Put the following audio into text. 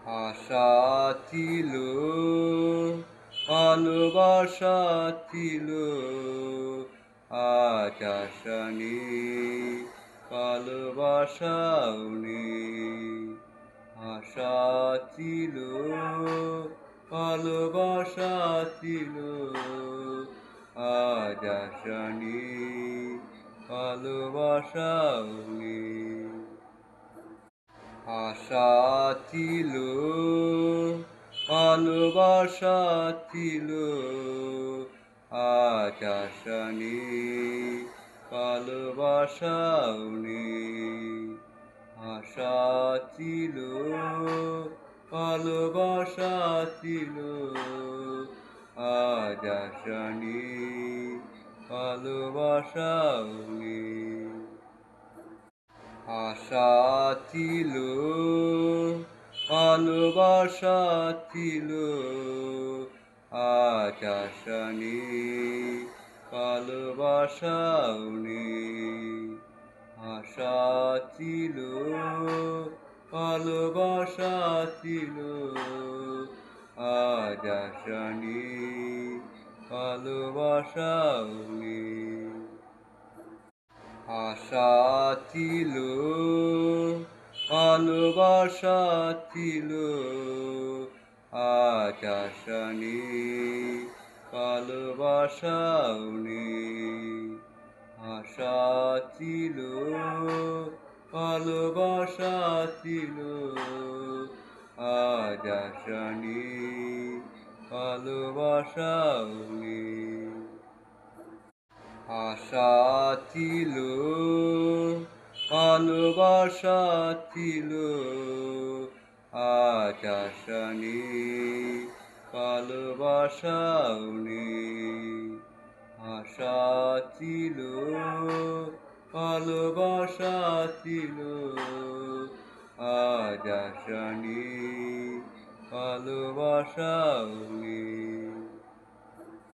আশা ছিল, ভালোবাসা ছিল, আজ আশা নেই, ভালোবাসাও নেই। আশা ছিল, ভালোবাসা ছিল, আজ আশা নেই, ভালোবাসাও নেই। আশা ছিল, ভালোবাসা ছিল, আজ আশা নেই, ভালোবাসাও নেই। আশা ছিল, ভালোবাসা ছিল, আজ আশা নেই, ভালোবাসাও নেই। আশা ছিল, ভালোবাসা ছিল, আজ আশা নেই, ভালোবাসাও নেই। আশা ছিল, ভালোবাসা ছিল, আজ আশা নেই, ভালোবাসাও নেই। আশা ছিল, ভালোবাসা ছিল, আজ আশা নেই, ভালোবাসাও নেই। আশা ছিল, ভালোবাসা ছিল, আজ আশা নেই, ভালোবাসাও নেই। আশা ছিল, ভালোবাসা ছিল, আজ আশা নেই, ভালোবাসাও নেই। আশা ছিল, ভালোবাসা ছিল, আজ আশা নেই, ভালোবাসাও নেই।